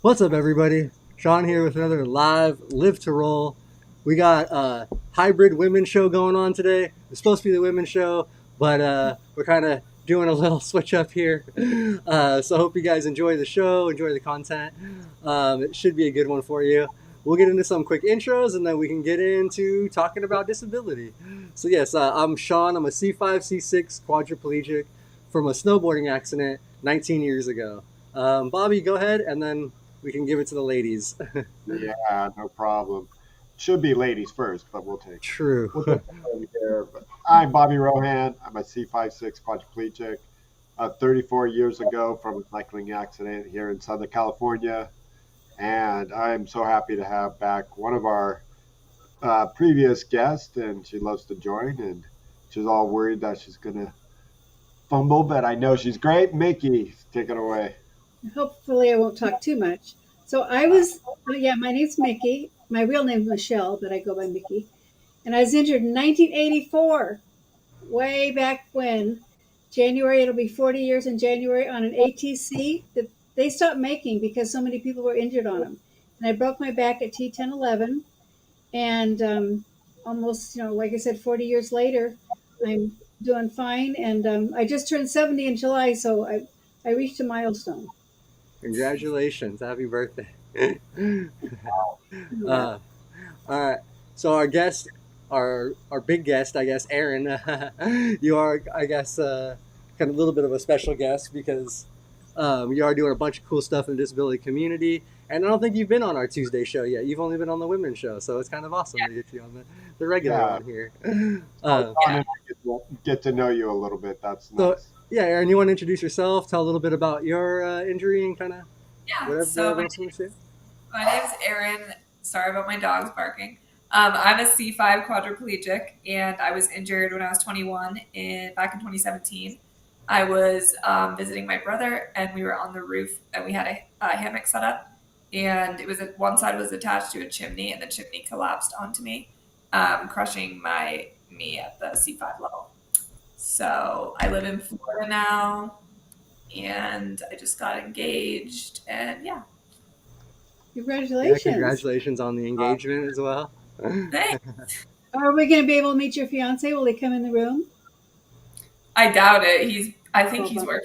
What's up, everybody? Shawn here with another live Live to Roll. We got a hybrid women's show going on today. It's supposed to be the women's show, but we're kind of doing a little switch up here. So I hope you guys enjoy the show, enjoy the content. It should be a good one for you. We'll get into some quick intros and then we can get into talking about disability. So, yes, I'm Shawn. I'm a C5, C6 quadriplegic from a snowboarding accident 19 years ago. Bobby, go ahead and then we can give it to the ladies. Yeah, no problem. Should be ladies first, but True. we'll take that over here. But I'm Bobby Rohan. I'm a C5-6 quadriplegic. 34 years ago from a cycling accident here in Southern California, and I'm so happy to have back one of our previous guests, and she loves to join, and she's all worried that she's gonna fumble, but I know she's great. Mickey, take it away. Hopefully, I won't talk too much. So I was, yeah, my name's Mickey. My real name's Michelle, but I go by Mickey. And I was injured in 1984, way back when. January, it'll be 40 years in January on an ATC that they stopped making because so many people were injured on them. And I broke my back at T1011. And almost, like I said, 40 years later, I'm doing fine. And I just turned 70 in July, so I reached a milestone. Congratulations. Happy birthday. Yeah. uh, all right. So our guest, our big guest, I guess, Aaron, you are, I guess, kind of a little bit of a special guest because you are doing a bunch of cool stuff in the disability community. And I don't think you've been on our Tuesday show yet. You've only been on the women's show. So it's kind of awesome to get you on the regular Yeah, one here. so Uh, fun and get to know you a little bit. That's so, nice. yeah, Aaron, you want to introduce yourself, tell a little bit about your injury and kind of Yeah, whatever so else you want to say? my name's Erin. Sorry about my dogs barking. I'm a C5 quadriplegic, and I was injured when I was 21 back in 2017. I was visiting my brother, and we were on the roof, and we had a hammock set up, and one side was attached to a chimney, and the chimney collapsed onto me, crushing my me at the C5 level. So I live in Florida now, and I just got engaged, and yeah, Yeah, Congratulations. congratulations on the engagement as well. thanks. Are we going to be able to meet your fiance? Will he come in the room? I doubt it. I think Oh, he's bummer.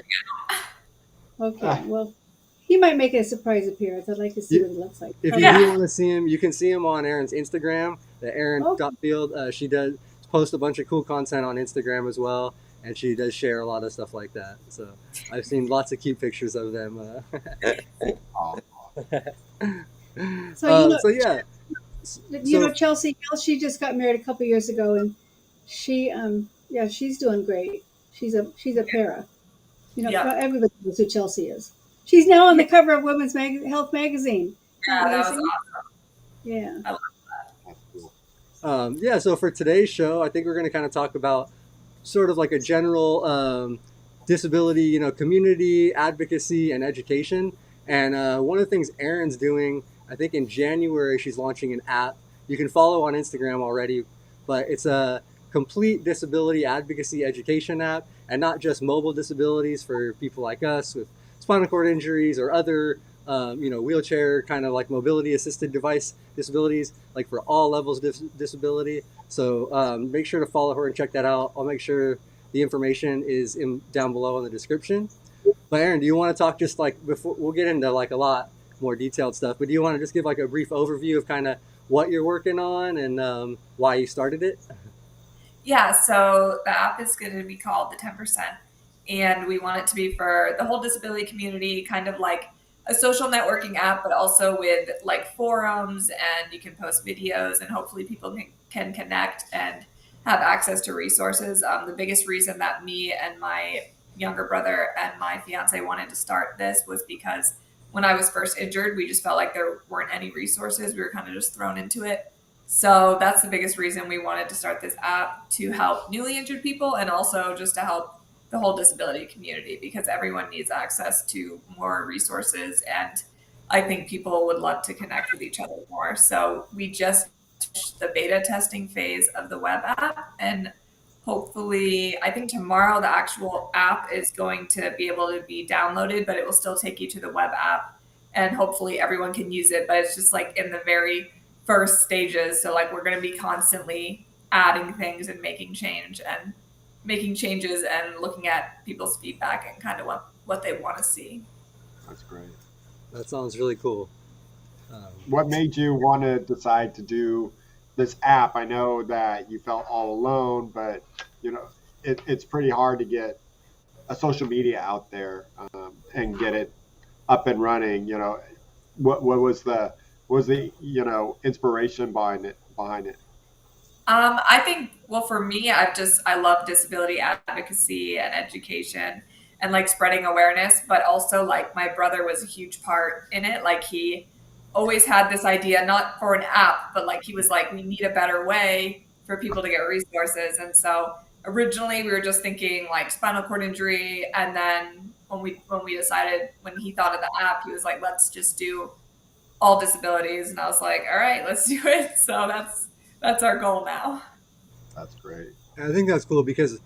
working. Okay. Well, he might make a surprise appearance. I'd like to see You, what he looks like. if How you about do Yeah. want to see him, you can see him on Aaron's Instagram, the Aaron Oh, Field. She does post a bunch of cool content on Instagram as well, and she does share a lot of stuff like that. So I've seen lots of cute pictures of them. Oh, so you know, So yeah, so Chelsea Hill. She just got married a couple years ago, and yeah, she's doing great. She's a para. Yep. Everybody knows who Chelsea is. She's now on Yeah, the cover of Women's Health magazine. Isn't that that was amazing? awesome. Yeah. I love that's cool. yeah, so for today's show, I think we're going to kind of talk about sort of like a general disability, community advocacy and education. And one of the things Erin's doing, I think in January, she's launching an app. You can follow on Instagram already, but it's a complete disability advocacy education app, and not just mobile disabilities for people like us with spinal cord injuries or other, wheelchair kind of like mobility assisted device disabilities, like for all levels of disability. So make sure to follow her and check that out. I'll make sure the information is down below in the description. But Aaron, do you want to talk just like before we'll get into like a lot more detailed stuff? But do you want to just give like a brief overview of kind of what you're working on and why you started it? Yeah, so the app is going to be called the 10%. And we want it to be for the whole disability community, kind of like a social networking app, but also with like forums, and you can post videos, and hopefully people can connect and have access to resources. The biggest reason that me and my younger brother and my fiance wanted to start this was because when I was first injured, we just felt like there weren't any resources. We were kind of just thrown into it. So that's the biggest reason we wanted to start this app, to help newly injured people and also just to help the whole disability community, because everyone needs access to more resources, and I think people would love to connect with each other more. So we just finished the beta testing phase of the web app, and hopefully, I think tomorrow the actual app is going to be able to be downloaded, but it will still take you to the web app, and hopefully everyone can use it. But it's just like in the very first stages. So like we're going to be constantly adding things and making changes and looking at people's feedback and kind of what they want to see. That's great. That sounds really cool. What made you want to decide to do this app? I know that you felt all alone, but it's pretty hard to get a social media out there and get it up and running. What was the inspiration behind it? I think, well, for me, I love disability advocacy and education and like spreading awareness, but also like my brother was a huge part in it. Like he always had this idea, not for an app, but like he was like, we need a better way for people to get resources. And so originally we were just thinking like spinal cord injury. And then when he thought of the app, he was like, let's just do all disabilities. And I was like, all right, let's do it. So that's our goal now. That's great. And I think that's cool because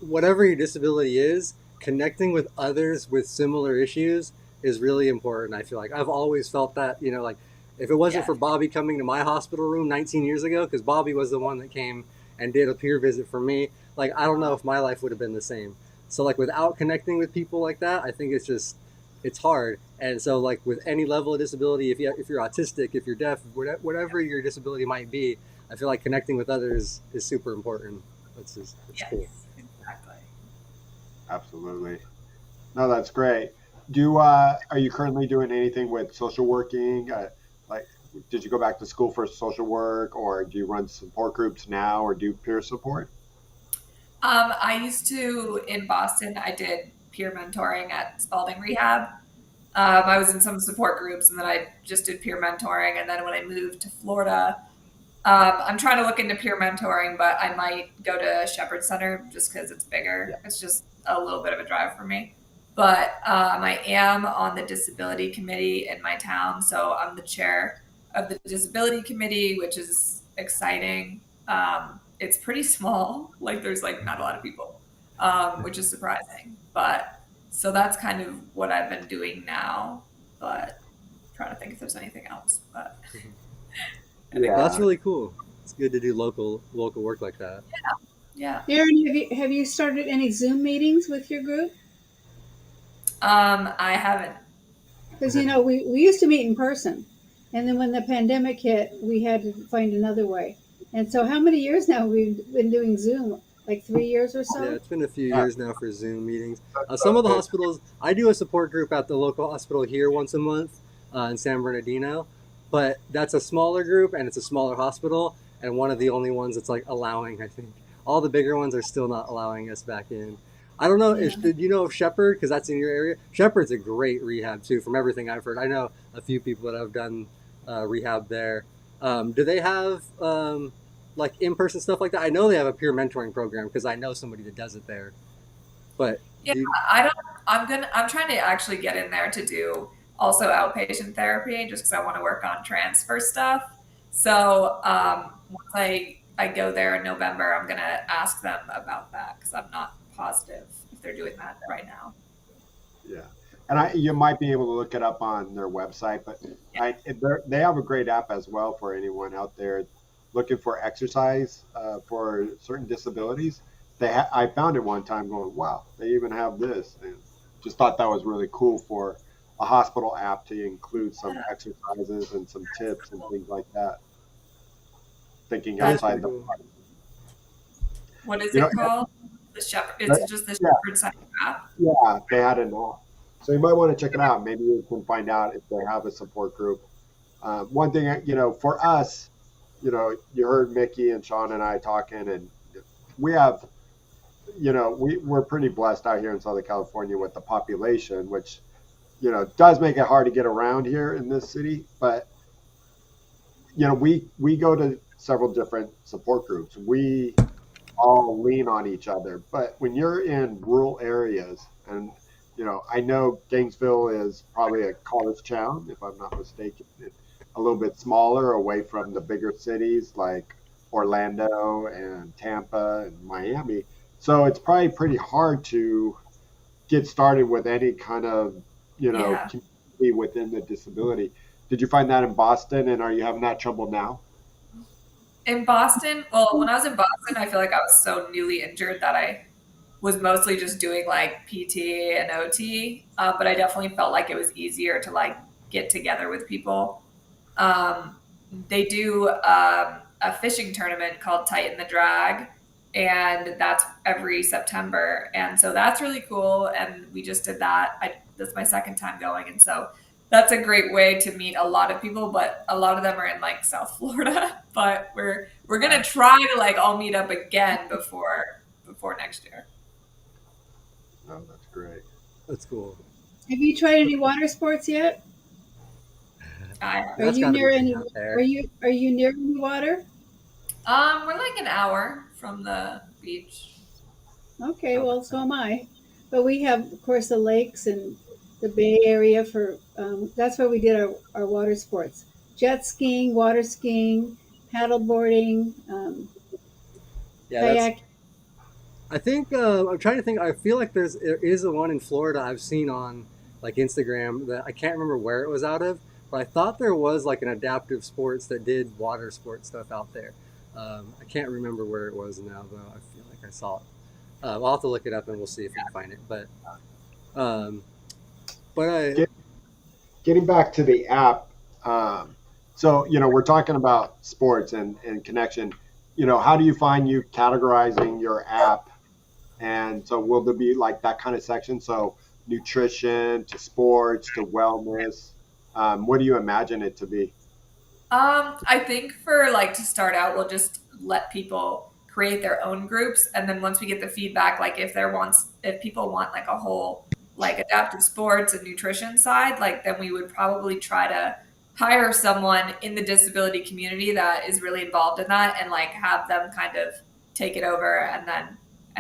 whatever your disability is, connecting with others with similar issues is really important. I feel like I've always felt that, like if it wasn't for Bobby coming to my hospital room 19 years ago, because Bobby was the one that came and did a peer visit for me, like I don't know if my life would have been the same. So like without connecting with people like that, I think it's hard. And so like with any level of disability, if you're autistic, if you're deaf, whatever your disability might be, I feel like connecting with others is super important. It's cool. Exactly. Absolutely. No, that's great. Are you currently doing anything with social working? Like, did you go back to school for social work, or do you run support groups now, or do peer support? I used to in Boston. I did peer mentoring at Spalding Rehab. I was in some support groups, and then I just did peer mentoring. And then when I moved to Florida, I'm trying to look into peer mentoring, but I might go to Shepherd Center just because it's bigger. Yeah. It's just a little bit of a drive for me. But I am on the disability committee in my town, so I'm the chair of the disability committee, which is exciting. It's pretty small, like there's like not a lot of people, which is surprising. But so that's kind of what I've been doing now. But I'm trying to think if there's anything else. But that's really cool. It's good to do local work like that. Yeah. Erin, have you started any Zoom meetings with your group? I haven't. Because we used to meet in person, and then when the pandemic hit, we had to find another way. And so, how many years now we've been doing Zoom? Like 3 years or so? Yeah, it's been a few years now for Zoom meetings. Some of the hospitals, I do a support group at the local hospital here once a month in San Bernardino, but that's a smaller group and it's a smaller hospital, and one of the only ones that's like allowing, I think. All the bigger ones are still not allowing us back in. I don't know. Do you know of Shepherd? Because that's in your area. Shepherd's a great rehab too, from everything I've heard. I know a few people that have done rehab there. Do they have like in-person stuff like that? I know they have a peer mentoring program because I know somebody that does it there. But I'm trying to actually get in there to do also outpatient therapy, just because I want to work on transfer stuff. So once I go there in November, I'm gonna ask them about that because I'm not positive if they're doing that right now. Yeah, and you might be able to look it up on their website, but they have a great app as well for anyone out there looking for exercise for certain disabilities. I found it one time going, wow, they even have this, and just thought that was really cool for a hospital app to include some exercises and some tips and things like that. Thinking outside the box. What is it called? The Shepherd. It's just the Shepherd Center app. Yeah, they had an app. So you might want to check it out. Maybe you can find out if they have a support group. One thing, for us, you heard Mickey and Shawn and I talking, and we have, we're pretty blessed out here in Southern California with the population, which, does make it hard to get around here in this city. But, we go to several different support groups. We all lean on each other. But when you're in rural areas, and I know Gainesville is probably a college town, if I'm not mistaken, a little bit smaller, away from the bigger cities like Orlando and Tampa and Miami. So it's probably pretty hard to get started with any kind of community community within the disability. Did you find that in Boston, and are you having that trouble now? In Boston, well, when I was in Boston, I feel like I was so newly injured that I was mostly just doing like PT and OT. But I definitely felt like it was easier to like get together with people. Um, they do a fishing tournament called Tighten the Drag, and that's every September. And so that's really cool. And we just did that. That's my second time going, and so that's a great way to meet a lot of people. But a lot of them are in like South Florida. But we're gonna try to like all meet up again before next year. Oh, that's great. That's cool. Have you tried any water sports yet? I Are That's you got to be near big any? out there. Are you near any water? we're like an hour from the beach. Okay, well, so am I. But we have, of course, the lakes and the Bay Area for. That's where we did our water sports: jet skiing, water skiing, paddle boarding, Yeah, that's. kayak. I think I'm trying to think. I feel like there is a one in Florida I've seen on like Instagram that I can't remember where it was out of, but I thought there was like an adaptive sports that did water sport stuff out there. I can't remember where it was now though. I feel like I saw it. I'll have to look it up and we'll see if we can find it. Um, but I, Get, Getting back to the app, so we're talking about sports and connection. How do you find you categorizing your app? And so will there be like that kind of section? So nutrition to sports to wellness. What do you imagine it to be? I think for like to start out, we'll just let people create their own groups, and then once we get the feedback, like if people want like a whole like adaptive sports and nutrition side, like then we would probably try to hire someone in the disability community that is really involved in that, and like have them kind of take it over, and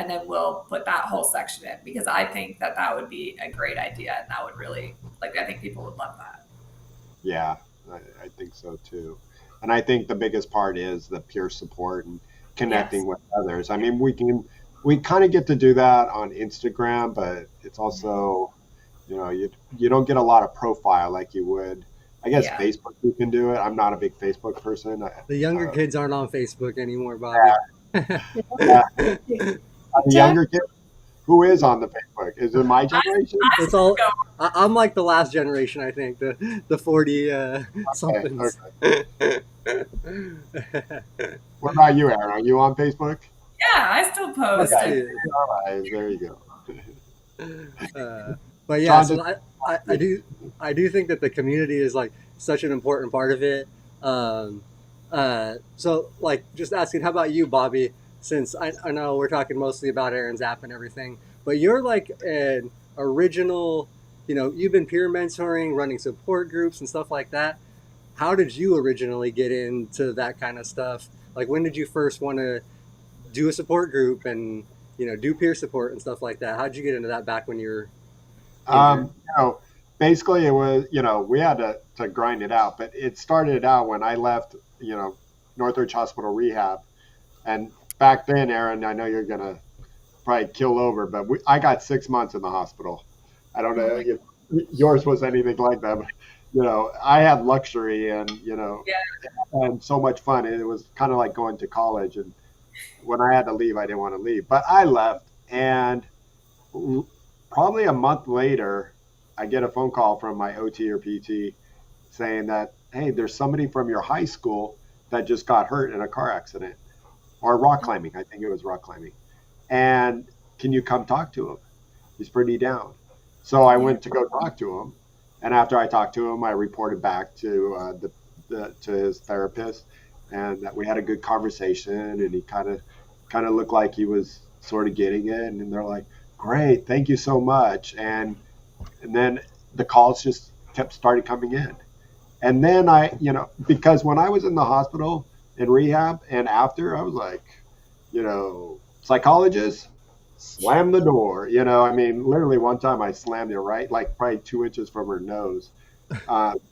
then we'll put that whole section in, because I think that would be a great idea, and that would really like I think people would love that. Yeah, I think so too. And I think the biggest part is the peer support and Yes. connecting with others. I mean, we kind of get to do that on Instagram, but it's also, you don't get a lot of profile like you would. I guess Yeah. Facebook you can do it. I'm not a big Facebook person. the younger kids aren't on Facebook anymore, Bobby. Yeah, the TikTok. younger kid who is on the Facebook is it my generation? It's all. I'm like the last generation, I think, the 40 Okay, somethings. okay. What about you, Aaron? Are you on Facebook? Yeah, I still post. Okay, Yeah. all right, there you go. But yeah, Shawn, so I do think that the community is like such an important part of it. So like just asking, how about you, Bobby? Since I know we're talking mostly about Aaron's app and everything, but you're like an original, you've been peer mentoring, running support groups and stuff like that. How did you originally get into that kind of stuff? Like when did you first want to do a support group and do peer support and stuff like that? How did you get into that back when you were injured? Um, you know, basically it was, we had to grind it out, but it started out when I left, Northridge Hospital Rehab. And back then, Aaron, I know you're going to probably kill over, but I got 6 months in the hospital. I don't Oh know my, if yours was anything like that, but, I had luxury and, yeah. and so much fun. And it was kind of like going to college. And when I had to leave, I didn't want to leave, but I left. And probably a month later, I get a phone call from my OT or PT saying that, hey, there's somebody from your high school that just got hurt in a car accident or rock climbing. I think it was rock climbing. And can you come talk to him? He's pretty down. So I Yeah. went to go talk to him. And after I talked to him, I reported back to to his therapist, and that we had a good conversation. And he kind of looked like he was sort of getting it. And they're like, "Great, thank you so much." And then the calls just kept started coming in. And then because when I was in the hospital in rehab and after, I was like, psychologist, slam the door. I mean, literally one time I slammed her right, like probably 2 inches from her nose.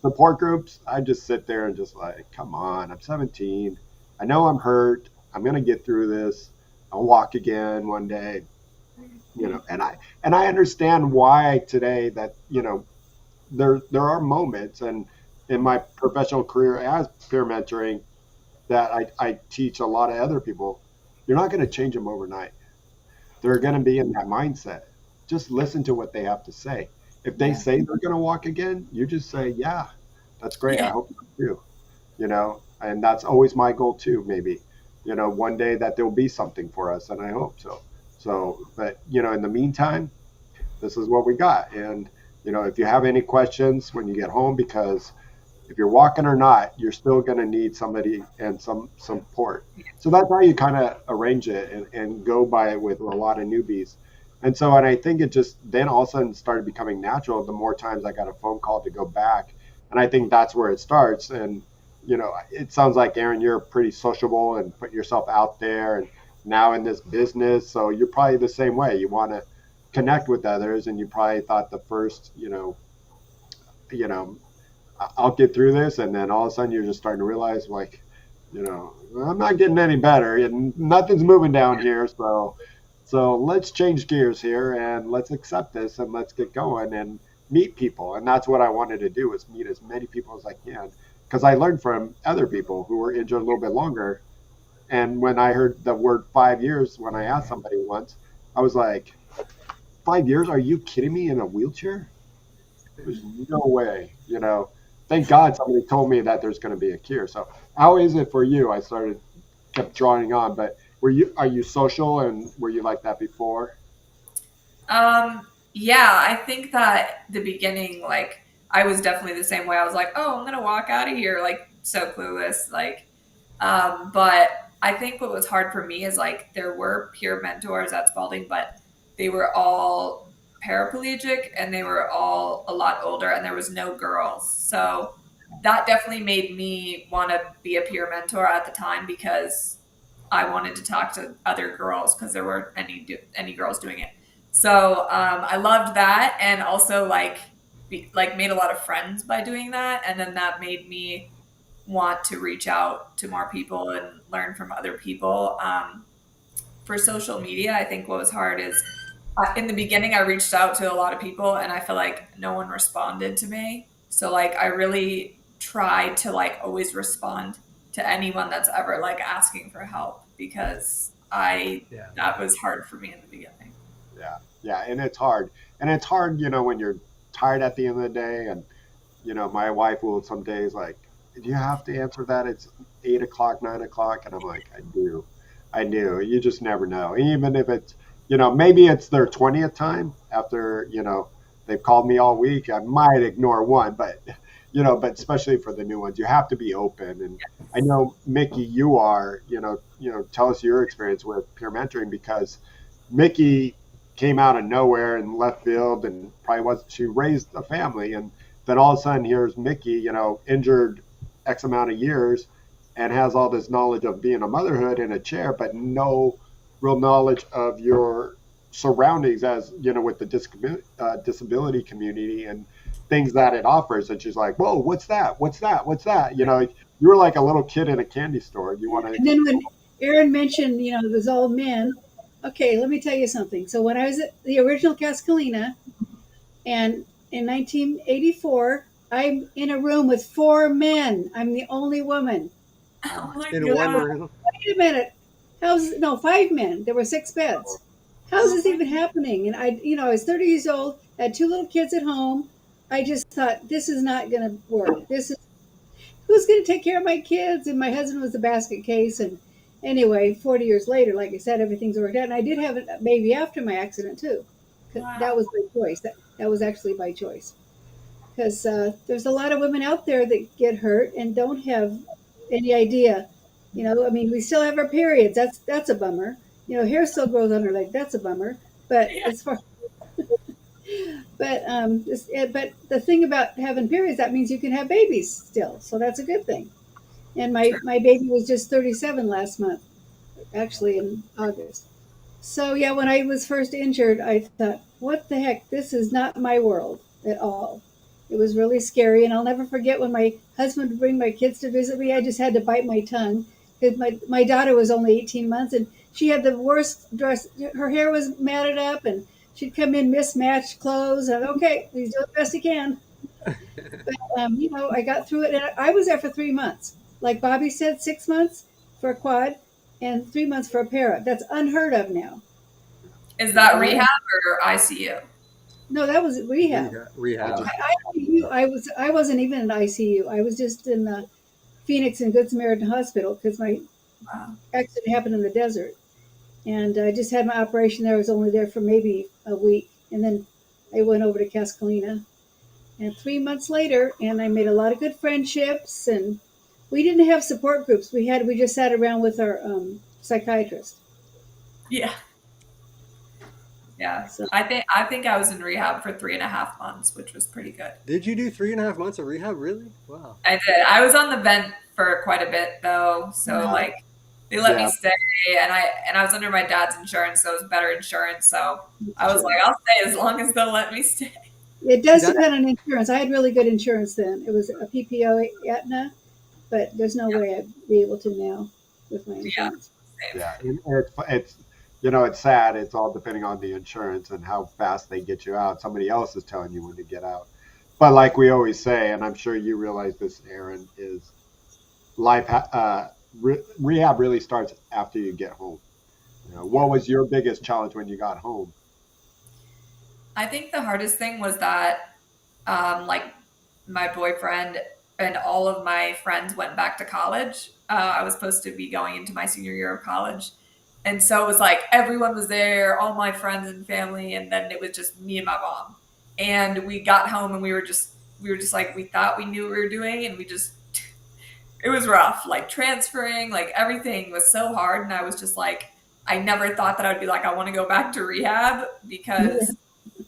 Support groups, I just sit there and just like, come on, I'm 17. I know I'm hurt. I'm gonna get through this. I'll walk again one day. And I understand why today that there are moments, and in my professional career as peer mentoring, that I teach a lot of other people. You're not going to change them overnight. They're going to be in that mindset. Just listen to what they have to say. If they Yeah. say they're going to walk again, you just say, yeah, that's great. I Yeah. hope you do, and that's always my goal too, maybe, one day that there'll be something for us, and I hope so. So, but, in the meantime, this is what we got. And, if you have any questions when you get home, because if you're walking or not, you're still going to need somebody and some support. So that's how you kind of arrange it, and go by it with a lot of newbies. And I think it just then all of a sudden started becoming natural. The more times I got a phone call to go back, and I think that's where it starts. And it sounds like, Aaron, you're pretty sociable and put yourself out there, and now in this business, so you're probably the same way. You want to connect with others, and you probably thought the first, you know, I'll get through this, and then all of a sudden you're just starting to realize, like, I'm not getting any better, and nothing's moving down here. So let's change gears here, and let's accept this, and let's get going and meet people. And that's what I wanted to do, is meet as many people as I can, because I learned from other people who were injured a little bit longer. And when I heard the word 5 years, when I asked somebody once, I was like, 5 years? Are you kidding me? In a wheelchair? There's no way. Thank God somebody told me that there's going to be a cure. So how is it for you? I kept drawing on, but are you social, and were you like that before? Yeah, I think that the beginning, like, I was definitely the same way. I was like, oh, I'm gonna walk out of here, like, so clueless, like, but I think what was hard for me is, like, there were peer mentors at Spalding, but they were all paraplegic and they were all a lot older, and there was no girls. So that definitely made me want to be a peer mentor at the time, because I wanted to talk to other girls, because there weren't any girls doing it. So I loved that, and also like made a lot of friends by doing that, and then that made me want to reach out to more people and learn from other people. For social media, I think what was hard is, in the beginning I reached out to a lot of people, and I feel like no one responded to me. So like I really tried to like always respond to anyone that's ever like asking for help, because Yeah. that was hard for me in the beginning. Yeah, yeah, and it's hard. And it's hard, when you're tired at the end of the day. And my wife will some days, like, do you have to answer that? It's 8 o'clock, 9 o'clock, and I'm like, I do. You just never know. Even if it's, maybe it's their 20th time after, they've called me all week. I might ignore one, but especially for the new ones, you have to be open. And I know, Mickey, you are, tell us your experience with peer mentoring, because Mickey came out of nowhere in left field, and probably was she raised a family, and then all of a sudden here's Mickey, injured X amount of years, and has all this knowledge of being a motherhood in a chair, but no real knowledge of your surroundings, as with the disability community and things that it offers. And she's like, whoa, what's that? What's that? What's that? You were like a little kid in a candy store. You want to? And then when Aaron mentioned, it was all men. Okay, let me tell you something. So when I was at the original Cascalina, and in 1984, I'm in a room with 4 men. I'm the only woman. Oh my In God. one room. Wait a minute. 5 men. There were 6 beds. How's this even happening? And I was 30 years old, had 2 little kids at home. I just thought, this is not going to work. Who's going to take care of my kids? And my husband was a basket case. And anyway, 40 years later, like I said, everything's worked out. And I did have a baby after my accident too. Wow. That was my choice. That was actually by choice. Because there's a lot of women out there that get hurt and don't have any idea. We still have our periods. That's a bummer. Hair still grows on her leg. That's a bummer. But Yeah. as far but the thing about having periods, that means you can have babies still. So that's a good thing. And my baby was just 37 last month, actually in August. So yeah, when I was first injured, I thought, what the heck? This is not my world at all. It was really scary. And I'll never forget when my husband would bring my kids to visit me. I just had to bite my tongue, because my daughter was only 18 months, and she had the worst dress. Her hair was matted up, and she'd come in mismatched clothes. And okay, he's doing the best he can. I got through it, and I was there for 3 months. Like Bobby said, 6 months for a quad, and 3 months for a para. That's unheard of now. Is that Uh, rehab or ICU? no, that was rehab. Rehab. Just I wasn't even in ICU. I was just in the Phoenix and Good Samaritan Hospital because my Wow. accident happened in the desert, and I just had my operation there. I was only there for maybe a week, and then I went over to Cascalina. And 3 months later, and I made a lot of good friendships, and we didn't have support groups. We just sat around with our psychiatrist. Yeah. Yeah. So I think I was in rehab for 3.5 months, which was pretty good. Did you do 3.5 months of rehab? Really? Wow. I did. I was on the vent for quite a bit though, so like they let me yeah, stay, and I was under my dad's insurance, so it was better insurance. So I was like, I'll stay as long as they'll let me stay. it See does that? depend on insurance. I had really good insurance then. It was a PPO Aetna, but there's no Yeah. way I'd be able to now with my Yeah. insurance. Same. yeah. And it's it's sad. It's all depending on the insurance and how fast they get you out. Somebody else is telling you when to get out. But like we always say, and I'm sure you realize this, Aaron, is life. Rehab really starts after you get home. What was your biggest challenge when you got home? I think the hardest thing was that, like, my boyfriend and all of my friends went back to college. I was supposed to be going into my senior year of college. And so it was like everyone was there, all my friends and family, and then it was just me and my mom. And we got home and we were just like we thought we knew what we were doing, and it was rough. Like transferring, like everything was so hard, and I was just like I never thought that I'd be like I want to go back to rehab Yeah. because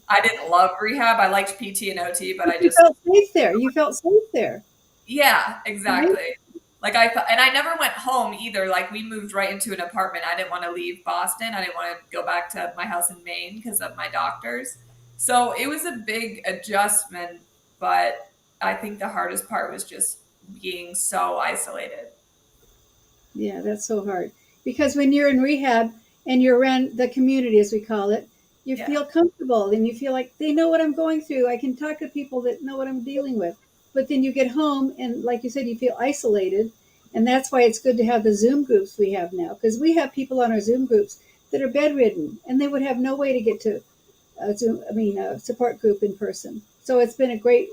I didn't love rehab. I liked PT and OT, but I You just felt safe there. You felt safe there, yeah, right? exactly. Like I never went home either. Like we moved right into an apartment. I didn't want to leave Boston. I didn't want to go back to my house in Maine because of my doctors. So it was a big adjustment, but I think the hardest part was just being so isolated. Yeah, that's so hard. Because when you're in rehab and you're around the community, as we call it, you Yeah. feel comfortable and you feel like they know what I'm going through. I can talk to people that know what I'm dealing with. But then you get home and, like you said, you feel isolated. And that's why it's good to have the Zoom groups we have now. Because we have people on our Zoom groups that are bedridden and they would have no way to get to a support group in person. So it's been a great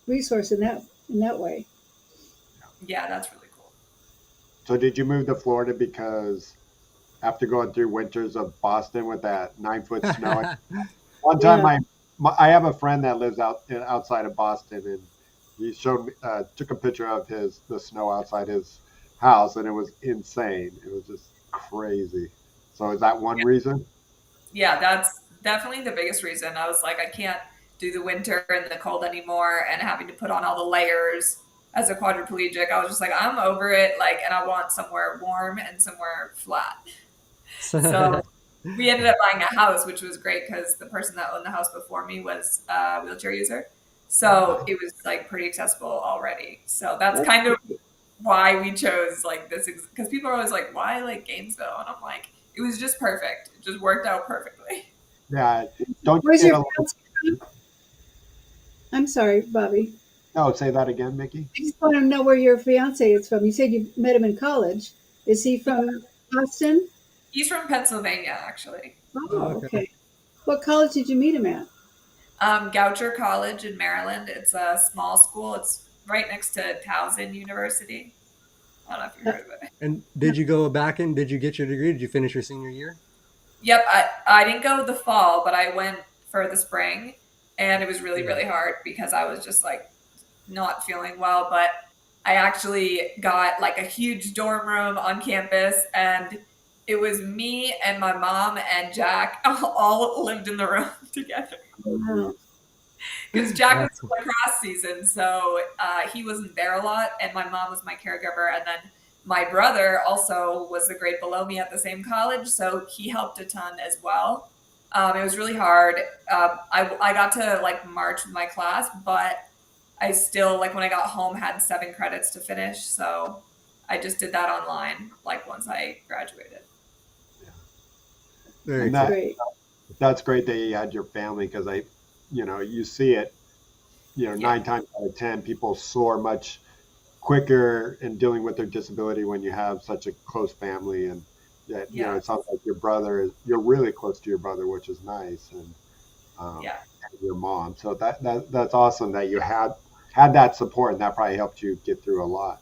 resource in that way. Yeah, that's really cool. So did you move to Florida because after going through winters of Boston with that 9 foot snow? One time, Yeah. I have a friend that lives outside of Boston, and he showed me took a picture of the snow outside his house, and it was insane. It was just crazy. So is that one reason? Yeah, that's definitely the biggest reason. I was like, I can't do the winter and the cold anymore and having to put on all the layers as a quadriplegic. I was just like, I'm over it. Like, and I want somewhere warm and somewhere flat. So we ended up buying a house, which was great because the person that owned the house before me was a wheelchair user. So it was like pretty accessible already. So that's That's kind of why we chose like this because people are always like, why like Gainesville? And I'm like, it was just perfect. It just worked out perfectly. Yeah. Don't you Where's get your a? fiance from? I'm sorry, Bobby. No, say that again, Mickey. I just want to know where your fiance is from. You said you met him in college. Is he from Boston? He's from Pennsylvania, actually. Oh, Oh, okay. okay. What college did you meet him at? Goucher College in Maryland. It's a small school. It's right next to Towson University. I don't know if you've Uh, heard of it. And did you go back and did you get your degree? Did you finish your senior year? Yep, I didn't go the fall, but I went for the spring, and it was really, Yeah. really hard because I was just like not feeling well. But I actually got like a huge dorm room on campus, and it was me and my mom and Jack all lived in the room together. wow. Because Jack was That's in lacrosse season, so he wasn't there a lot, and my mom was my caregiver, and then my brother also was the grade below me at the same college, so he helped a ton as well. It was really hard. I got to like march with my class, but I still like when I got home had 7 credits to finish, so I just did that online like once I graduated. very And That's cool. great. that's great that you had your family because you see it 9 times out of 10, people soar much quicker in dealing with their disability when you have such a close family. And that, Yeah. it sounds like you're really close to your brother, which is nice. Um, Yeah. and your mom. So that's awesome that you had that support, and that probably helped you get through a lot.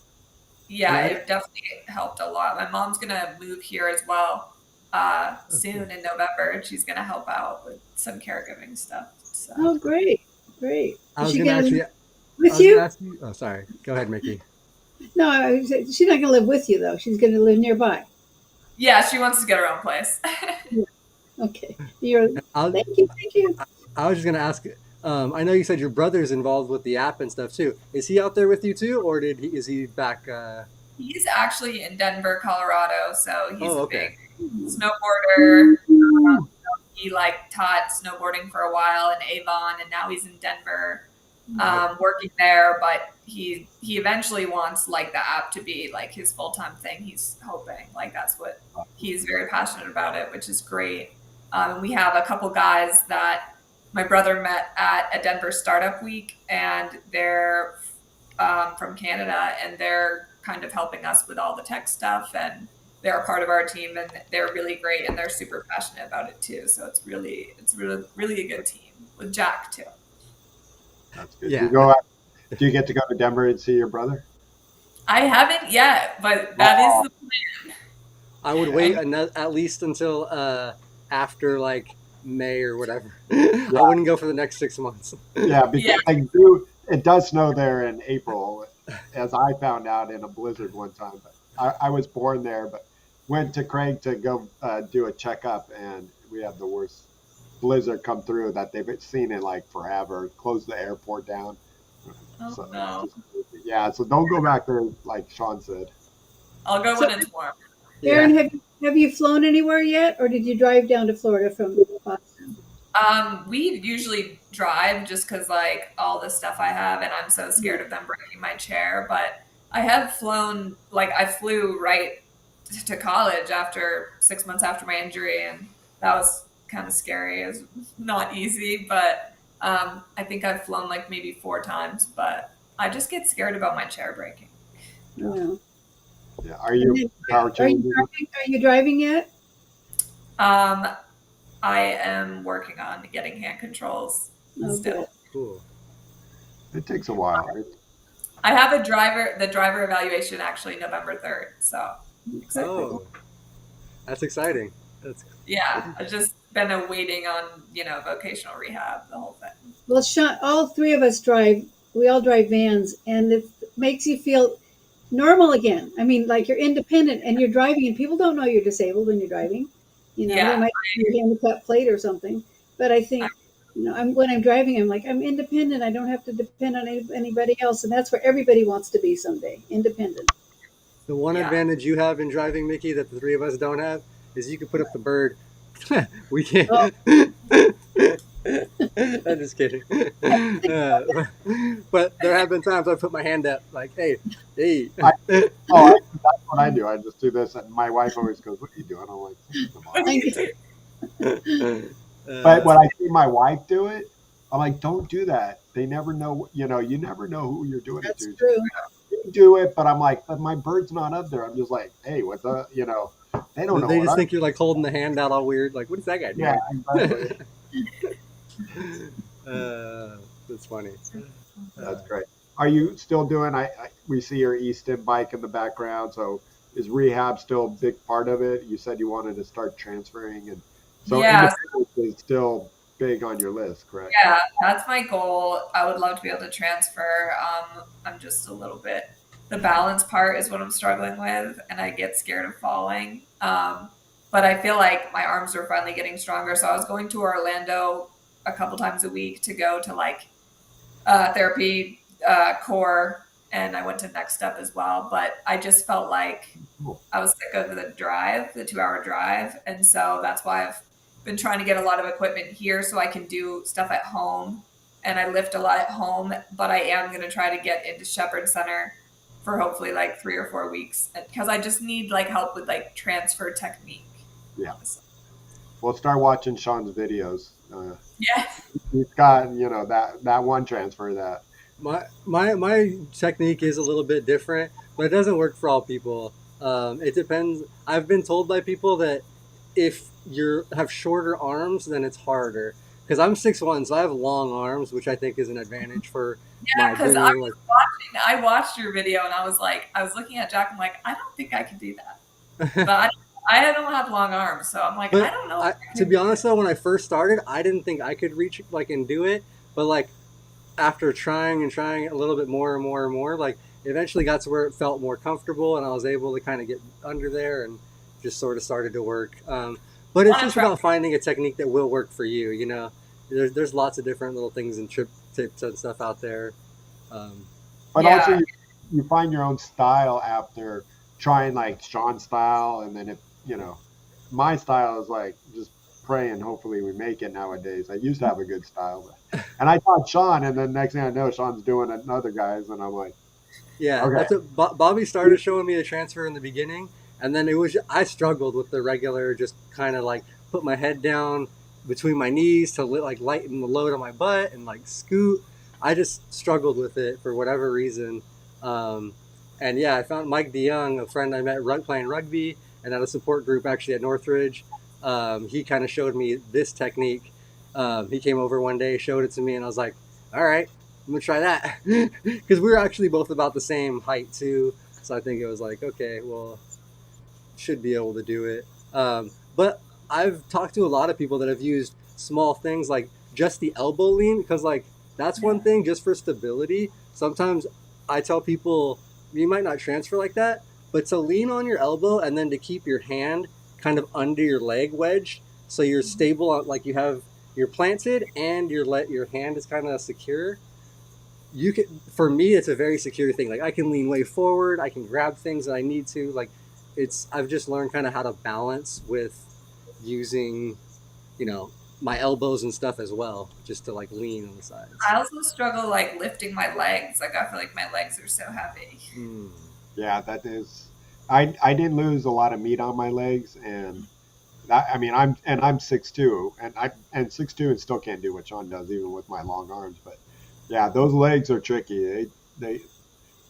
And Yeah, I, it definitely helped a lot. My mom's gonna move here as well oh, cool. soon in November, and she's gonna help out with some caregiving stuff. So Oh, great, great. I Is was she gonna going to live actually, I with was gonna you? ask you. Oh, sorry. Go ahead, Mickey. No, she's not going to live with you though. She's going to live nearby. yeah, she wants to get her own place. Yeah. Okay. You're. I, Thank you. Thank you. I was just gonna ask. I know you said your brother's involved with the app and stuff too. Is he out there with you too, or is he back? He's actually in Denver, Colorado, so he's Oh, a okay. big snowboarder. He like taught snowboarding for a while in Avon, and now he's in Denver, working there. But he eventually wants like the app to be like his full time thing. He's hoping like that's what he's very passionate about it, which is great. And we have a couple guys that my brother met at a Denver Startup Week, and they're from Canada, and they're kind of helping us with all the tech stuff, and they're a part of our team, and they're really great, and they're super passionate about it too. So it's really a good team with Jack too. That's good. Yeah. Do you get to go to Denver and see your brother? I haven't yet, but that is Oh, the plan. I would wait And at least until after like May or whatever. I yeah, wouldn't go for the next 6 months. yeah, yeah, because it does snow there in April, as I found out in a blizzard one time. But I was born there, but went to Craig to go do a checkup, and we had the worst blizzard come through that they've seen in like forever. Closed the airport down. oh So it's no, just crazy. Yeah, so don't go back there, like Shawn said. I'll go So, when it's warm. Yeah. Aaron, have you flown anywhere yet, or did you drive down to Florida from Boston? We usually drive just because like all the stuff I have, and I'm so scared of them breaking my chair. But I have flown, like I flew right to college after 6 months after my injury, and that was kind of scary. It was not easy, but I think I've flown like maybe 4 times. But I just get scared about my chair breaking. No. Yeah, are And you then, power are you changing? driving? Are you driving yet? Um, I am working on getting hand controls Oh, good. still. Cool. It takes a while. I have the driver evaluation actually November 3rd. So excited. Oh, that's exciting. That's Yeah, I've just been waiting on, vocational rehab, the whole thing. Well, Shawn, all three of us drive. We all drive vans, and it makes you feel normal again. I mean, like you're independent and you're driving, and people don't know you're disabled when you're driving. They Yeah, might see your handicap plate or something. But I I, think, when I'm driving, I'm like, I'm independent. I don't have to depend on anybody else, and that's where everybody wants to be someday, independent. the one yeah. advantage you have in driving, Mickey, that the three of us don't have, is you can put up the bird. We can't. Oh, I'm just kidding. But there have been times I put my hand up, like, hey, hey. That's what I do. I just do this, and my wife always goes, "What are you doing?" I'm like, "Come on." But when I see my wife do it, I'm like, "Don't do that. They never know. You never know who you're doing it that's to." true. You do it, but I'm like, "But my bird's not up there." I'm just like, "Hey, what the?" They don't know They what just I'm. think you're like holding the hand out all weird. Like, what is that guy Yeah, doing? exactly. That's funny. That's great. Are you still doing? We see your Easton bike in the background. So is rehab still a big part of it? You said you wanted to start transferring, and so Yeah, independence is still big on your list, correct? yeah, that's my goal. I would love to be able to transfer. I'm just a little bit, the balance part is what I'm struggling with, and I get scared of falling. But I feel like my arms are finally getting stronger. So I was going to Orlando a couple times a week to go to like therapy core, and I went to Next Step as well. But I just felt like Cool. I was sick of the drive, the 2 hour drive. And so that's why I've been trying to get a lot of equipment here so I can do stuff at home. And I lift a lot at home, but I am going to try to get into Shepherd Center for hopefully like 3 or 4 weeks because I just need like help with like transfer technique. Yeah. Well, start watching Shawn's videos. Yeah. He's got that one transfer that My technique is a little bit different, but it doesn't work for all people. It depends. I've been told by people that if you have shorter arms, then it's harder. Because I'm 6'1", so I have long arms, which I think is an advantage for Yeah, my because bringing like. I watched your video and I was like, I was looking at Jack. I'm like, I don't think I can do that. But I don't have long arms, so I'm like, I But don't know if I to can be do honest it. though, when I first started, I didn't think I could reach like and do it. But like after trying and trying a little bit more and more and more, like eventually got to where it felt more comfortable, and I was able to kind of get under there and just sort of started to work. But I it's want to just try. about finding a technique that will work for you. You know, there's lots of different little things and trip tips and stuff out there. Um, But also, Yeah, you find your own style after trying like Shawn style, and then if my style is like just pray and hopefully we make it nowadays. I used to have a good style, and I taught Shawn, and then next thing I know, Shawn's doing another guy's, and I'm like, Yeah, okay, that's what Bobby started showing me the transfer in the beginning, and then it was I struggled with the regular, just kind of like put my head down between my knees to like lighten the load on my butt and like scoot. I just struggled with it for whatever reason, um, and yeah, I found Mike DeYoung, a friend I met playing rugby and at a support group actually at Northridge. He kind of showed me this technique. He came over one day, showed it to me, and I was like, "All right, I'm gonna try that," because we were actually both about the same height too. So I think it was like, okay, well, should be able to do it. But I've talked to a lot of people that have used small things like just the elbow lean because like that's one yeah. thing just for stability. Sometimes I tell people you might not transfer like that, but to lean on your elbow and then to keep your hand kind of under your leg wedged so you're stable on like you're planted and your hand is kind of secure. You can For me it's a very secure thing. Like I can lean way forward, I can grab things that I need to. Like it's I've just learned kind of how to balance with using, you know, my elbows and stuff as well, just to like lean on the sides. I also struggle like lifting my legs. Like I feel like my legs are so heavy. Mm. yeah, that is. I did lose a lot of meat on my legs, and that, I mean, I'm 6'2", and 6'2" and still can't do what Shawn does, even with my long arms. But yeah, those legs are tricky. They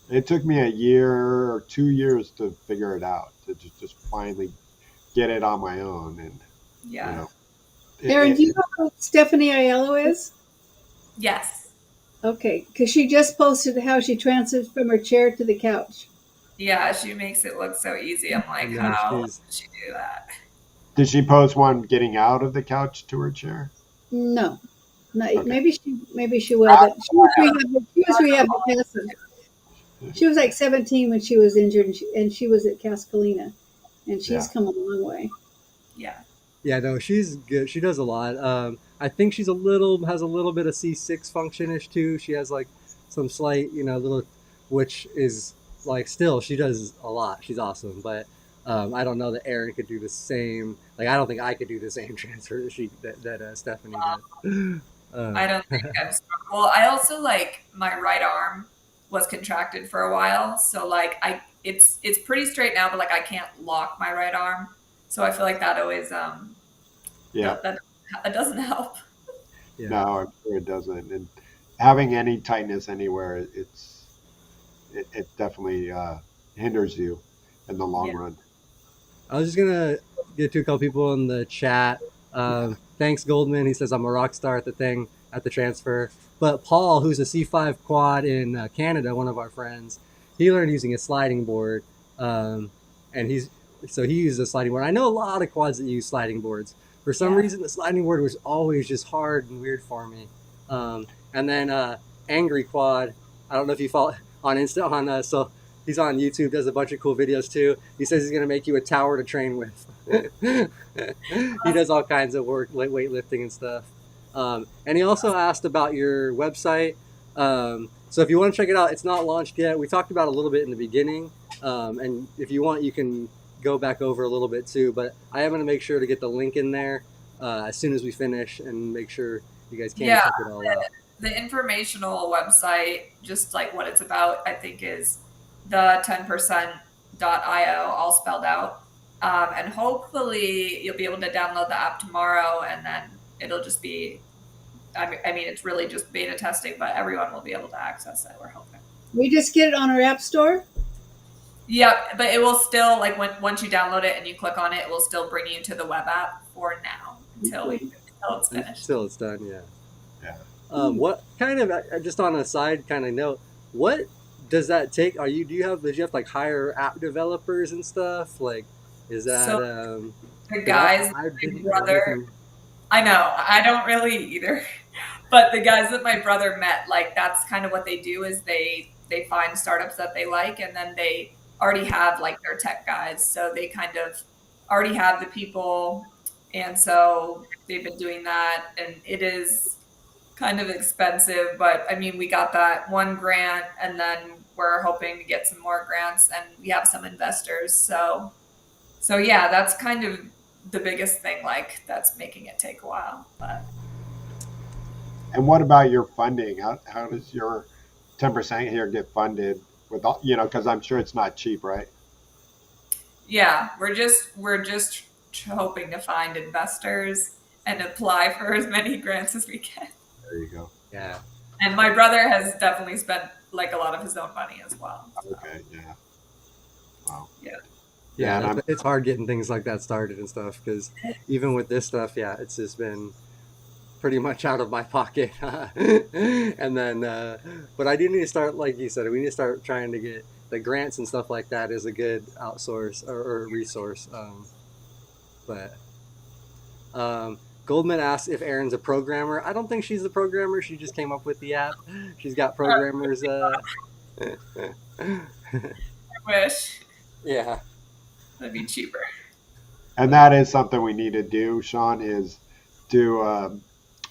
it took me a year or 2 years to figure it out, to just finally get it on my own, and you Yeah. know, Aaron, do you it know who Stephanie Aiello is? Yes. Okay, because she just posted how she transferred from her chair to the couch. Yeah, she makes it look so easy. I'm I like, know how she's did she do that? did she post one getting out of the couch to her chair? No, not Okay. maybe she will, but she was rehabilitation. She was like 17 when she was injured, and she was at Cascalina, and she's Yeah. come a long way. Yeah. yeah, no, she's good. She does a lot. I think she's a little has a little bit of C6 function-ish too. She has like some slight, you know, little, which is like still she does a lot. She's awesome, but I don't know that Aaron could do the same. Like I don't think I could do the same transfer that Stephanie did. I don't think I'm strong. Well, I also like my right arm was contracted for a while, so like it's pretty straight now, but like I can't lock my right arm. So I feel like that always Yeah. that doesn't help. Yeah, No, I'm sure it doesn't. And having any tightness anywhere, it definitely hinders you in the long Yeah. run. I was just gonna get to a couple people in the chat. Yeah. Thanks, Goldman. He says I'm a rock star at the thing at the transfer. But Paul, who's a C5 quad in Canada, one of our friends, he learned using a sliding board, and he uses a sliding board. I know a lot of quads that use sliding boards. For some Yeah. reason, the sliding board was always just hard and weird for me. And then Angry Quad. I don't know if you follow on Insta on so he's on YouTube, does a bunch of cool videos too. He says he's gonna make you a tower to train with. He does all kinds of work, weightlifting and stuff. And he also asked about your website. So if you want to check it out, it's not launched yet. We talked about it a little bit in the beginning, and if you want, you can go back over a little bit too. But I am going to make sure to get the link in there as soon as we finish, and make sure you guys can Yeah. check it all out. The informational website, just like what it's about, I think is the 10%.io, all spelled out. And hopefully you'll be able to download the app tomorrow and then it'll just be I mean, it's really just beta testing, but everyone will be able to access it. We're hoping. We just get it on our app store. Yep, but it will still once you download it and you click on it, it will still bring you to the web app for now until it's finished. Until it's done, yeah. Yeah. What kind of, just on a side kind of note, what does that take? Do you have to like hire app developers and stuff? Like, is that So the guys, I my didn't brother, I know, I don't really either, but the guys that my brother met, like that's kind of what they do is they find startups that they like, and then they already have like their tech guys, so they kind of already have the people, and so they've been doing that, and it is kind of expensive, but I mean, we got that one grant, and then we're hoping to get some more grants, and we have some investors, so yeah, that's kind of the biggest thing, like that's making it take a while. But And what about your funding? How does your 10% here get funded with all, because I'm sure it's not cheap, right? yeah, we're just hoping to find investors and apply for as many grants as we can. There you go. Yeah. And my brother has definitely spent like a lot of his own money as well. So. Okay, yeah. Wow. Yeah, and it's hard getting things like that started and stuff because even with this stuff, yeah, it's just been pretty much out of my pocket. And then, but I do need to start, like you said, we need to start trying to get the grants and stuff like that is a good outsource or resource. But Goldman asked if Erin's a programmer. I don't think she's a programmer. She just came up with the app. She's got programmers. I wish. Yeah. That'd be cheaper. And that is something we need to do, Shawn, is do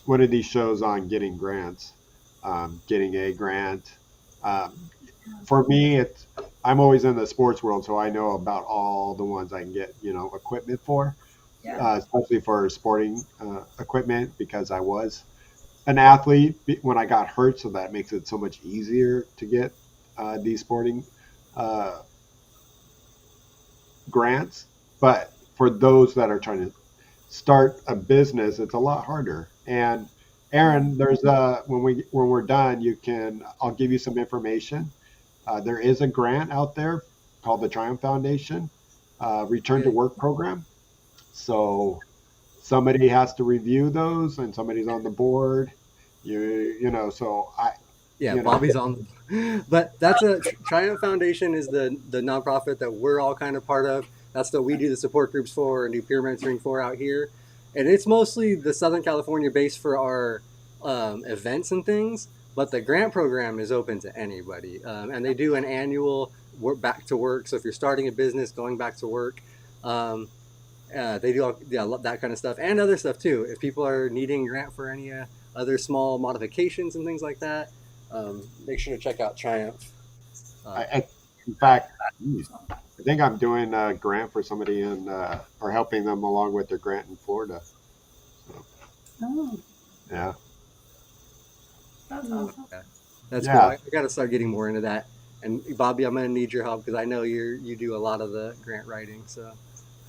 one of these shows on getting grants, getting a grant. For me, I'm always in the sports world, so I know about all the ones I can get, equipment for, especially for sporting equipment, because I was an athlete when I got hurt, so that makes it so much easier to get these sporting grants. But for those that are trying to start a business, it's a lot harder. And Erin, there's when we're done, I'll give you some information. There is a grant out there called the Triumph Foundation Return to Work Program. So somebody has to review those, and somebody's on the board. So Bobby's on. But that's Triumph Foundation is the nonprofit that we're all kind of part of. That's what we do the support groups for and do peer mentoring for out here. And it's mostly the Southern California base for our events and things. But the grant program is open to anybody. And they do an annual back to work. So if you're starting a business, going back to work, they do that kind of stuff and other stuff too. If people are needing a grant for any other small modifications and things like that, make sure to check out Triumph. In fact, I think I'm doing a grant for somebody or helping them along with their grant in Florida. So, yeah. That's awesome. That's cool. I got to start getting more into that. And Bobby, I'm going to need your help because I know you do a lot of the grant writing. So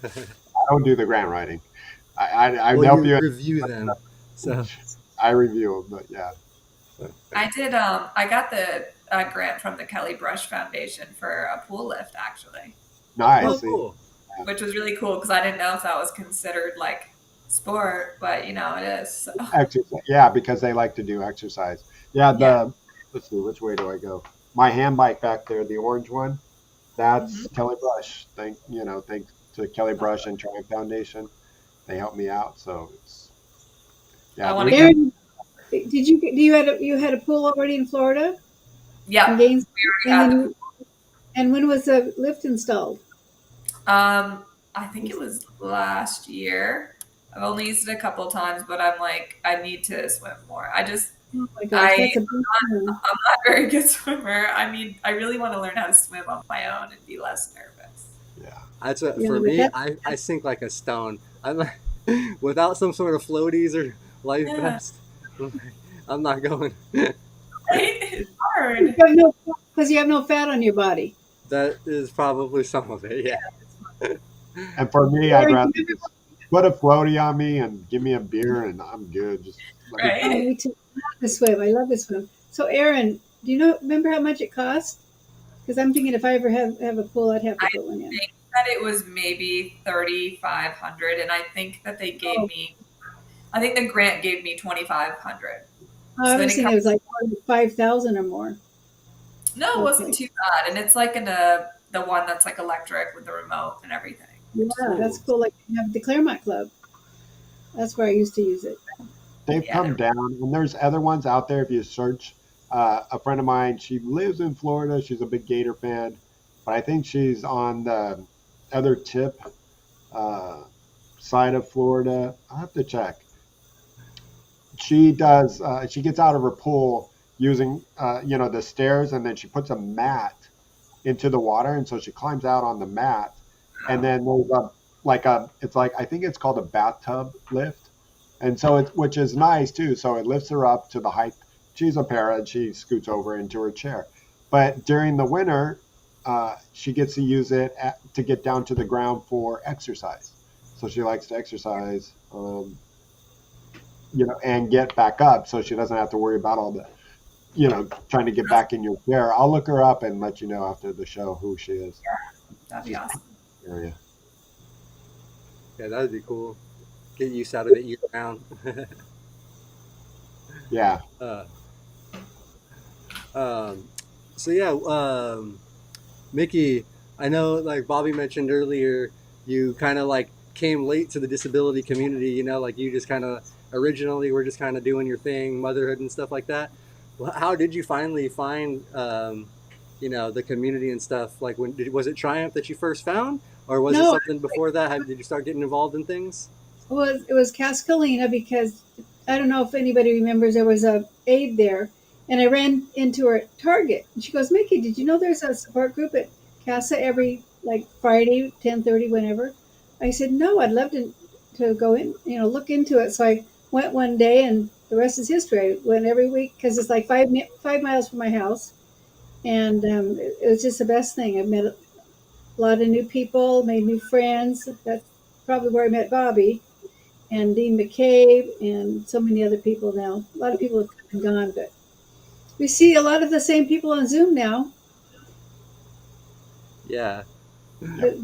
I don't do the grant writing. I help you review them. So I review them, but yeah. I did. I got the grant from the Kelly Brush Foundation for a pool lift, actually. Nice. Cool. Which was really cool because I didn't know if that was considered like sport, but it is. So. Exercise. Yeah, because they like to do exercise. Yeah. Let's see, which way do I go? My hand bike back there, the orange one, that's Kelly Brush. Thanks to Kelly Brush and Triumph Foundation. They helped me out, so it's Aaron, you had a pool already in Florida? Yeah. And when was the lift installed? I think it was last year. I've only used it a couple of times, but I'm like, I need to swim more. I'm not a very good swimmer. I mean, I really want to learn how to swim on my own and be less nervous. Yeah. That's for me. I sink like a stone. I'm like, without some sort of floaties or life vest, I'm not going. It's hard. Because you have no fat on your body. That is probably some of it, yeah. And for me, I'd rather just put a floaty on me and give me a beer, and I'm good. Just Oh, Right? me too. I love to swim. I love to swim. So, Aaron, do you remember how much it cost? Because I'm thinking if I ever have a pool, I'd have to I put one in. think that it was maybe 3,500, and I think that they gave Oh, me. I think the grant gave me 2,500. I So they was didn't thinking cover. it was like 5,000 or more. No, it wasn't Okay. too bad, and it's like in a the one that's like electric with the remote and everything. Yeah, that's Cool. cool. Like you have the Claremont Club. That's where I used to use it. They've Yeah, come down, and there's other ones out there if you search. A friend of mine, she lives in Florida. She's a big Gator fan, but I think she's on the other tip uh, side of Florida. I'll have to check. She does. She gets out of her pool using, the stairs, and then she puts a mat into the water, and so she climbs out on the mat, and then there's it's like I think it's called a bathtub lift, and so it's which is nice too. So it lifts her up to the height. She's a para, and she scoots over into her chair. But during the winter, she gets to use it to get down to the ground for exercise. So she likes to exercise, and get back up, so she doesn't have to worry about all the trying to get back in your chair. I'll look her up and let you know after the show who she is. that'd be awesome. Area. Yeah, that'd be cool. Get use out of it year round. Yeah. uh, so yeah, Mickey, I know like Bobby mentioned earlier, you kind of like came late to the disability community. Like you just kind of originally were just kind of doing your thing, motherhood and stuff like that. Well, how did you finally find, the community and stuff? Like was it Triumph that you first found, or was it No, something before that? Did you start getting involved in things? it was Cascalina because I don't know if anybody remembers there was a aide there, and I ran into her at Target, and she goes, "Mickey, did you know there's a support group at Casa every like Friday 10:30 whenever?" I said, "No, I'd love to go in, look into it." So I went one day, and the rest is history. I went every week because it's like 5 miles from my house, and it was just the best thing. I met a lot of new people, made new friends. That's probably where I met Bobby and Dean McCabe and so many other people now. A lot of people have come and gone, but we see a lot of the same people on Zoom now. Yeah. Yep.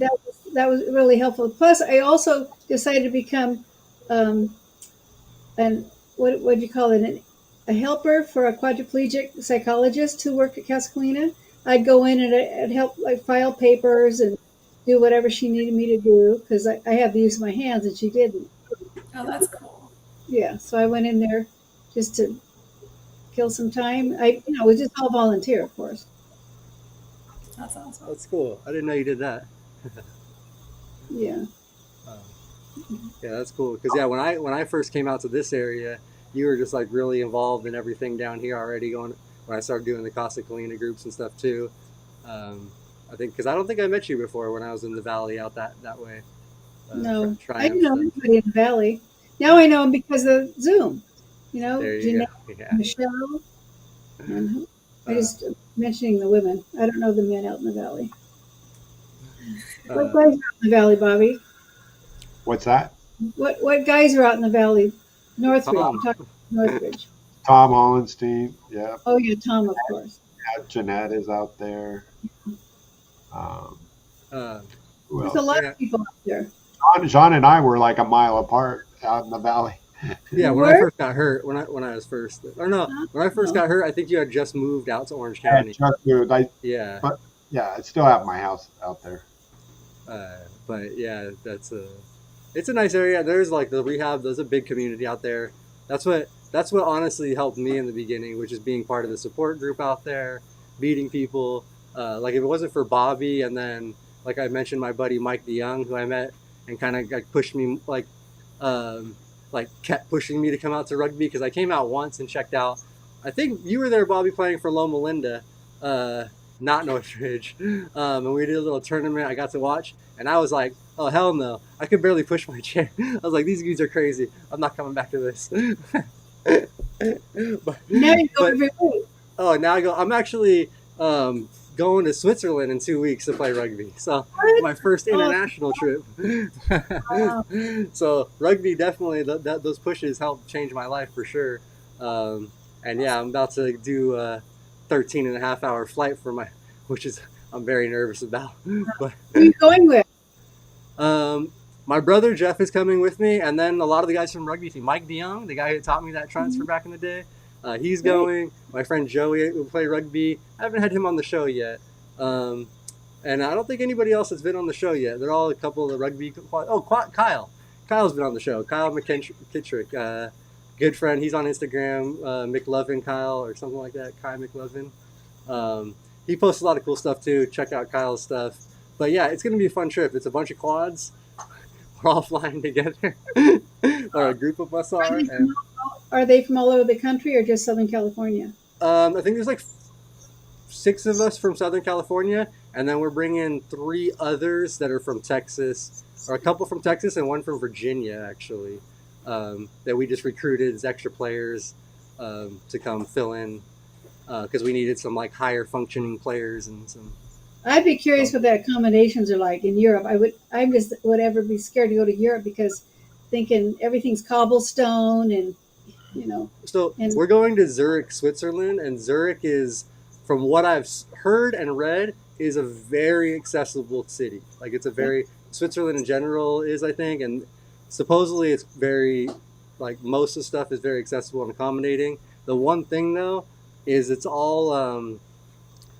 That was really helpful. Plus, I also decided to become um, an what do you call it? A helper for a quadriplegic psychologist who worked at Cascalina. I'd go in and I'd help like file papers and do whatever she needed me to do because I have to use my hands and she didn't. Oh, that's cool. Yeah, so I went in there just to kill some time. It was just all volunteer, of course. That's awesome. That's cool. I didn't know you did that. Yeah. Um, yeah, that's cool. Because yeah, when I first came out to this area, you were just like really involved in everything down here already. Going when I started doing the Casa Colina groups and stuff too. Um, I think because I don't think I met you before when I was in the valley out that way. No, I didn't Triumph know stuff. anybody in the valley. Now I know them because of Zoom. There you Jeanette, go. Yeah. Michelle, and I Uh, just mentioning the women. I don't know the men out in the valley. What uh, guys are out in the valley, Bobby? What's that? What guys are out in the valley? Northridge. I'm Tom. talking Northridge. Tom Hollenstein. Yeah. Oh yeah, Tom, of course. Jeanette is out there. Um, Uh, who There's a else? lot yeah. of people out there. John and I were like a mile apart out in the valley. Yeah, You when I were? first got hurt, when I was first, or no, when I first No. got hurt, I think you had just moved out to Orange I County. just moved. Yeah, But yeah, I still have my house out there. but yeah, it's a nice area. There's like the rehab. There's a big community out there. That's what honestly helped me in the beginning, which is being part of the support group out there, meeting people. Like if it wasn't for Bobby, and then like I mentioned, my buddy Mike DeYoung, who I met and kind of like pushed me um, like kept pushing me to come out to rugby because I came out once and checked out. I think you were there, Bobby, playing for Loma Linda, uh, not Northridge, and we did a little tournament. I got to watch, and I was like, "Oh hell no! I could barely push my chair." I was like, "These dudes are crazy. I'm not coming back to this." but, Now you go but every week. oh, now I go. I'm actually going to Switzerland in 2 weeks to play rugby. So What? my first Oh, international trip. wow. So rugby definitely those pushes helped change my life for sure. Um, and yeah, I'm about to do a 13 and a half hour flight for my, which is I'm very nervous about. But Who are you going with? um, my brother Jeff is coming with me, and then a lot of the guys from rugby team. Mike DeYoung, the guy who taught me that transfer Mhm. back in the day, he's Great. going. My friend Joey who play rugby. I haven't had him on the show yet, um, and I don't think anybody else has been on the show yet. They're all a couple of the rugby. Oh, Kyle. Kyle's been on the show. Kyle McKittrick, good friend. He's on Instagram, McLovin Kyle or something like that. Kai McLovin. He posts a lot of cool stuff too. Check out Kyle's stuff. But yeah, it's gonna be a fun trip. It's a bunch of quads. We're all flying together, or a group of us Are are. they And from are they from all over the country or just Southern California? I think there's like 6 of us from Southern California, and then we're bringing 3 others that are from Texas, or a couple from Texas and one from Virginia actually, that we just recruited as extra players to come fill in because we needed some like higher functioning players and some. I'd be curious So, what the accommodations are like in Europe. I just would ever be scared to go to Europe because thinking everything's cobblestone and you know so and we're going to Zurich, Switzerland, and Zurich is, from what I've heard and read, is a very accessible city. Like it's a very Switzerland in general is, I think, and supposedly it's very like most of the stuff is very accessible and accommodating. The one thing though is it's all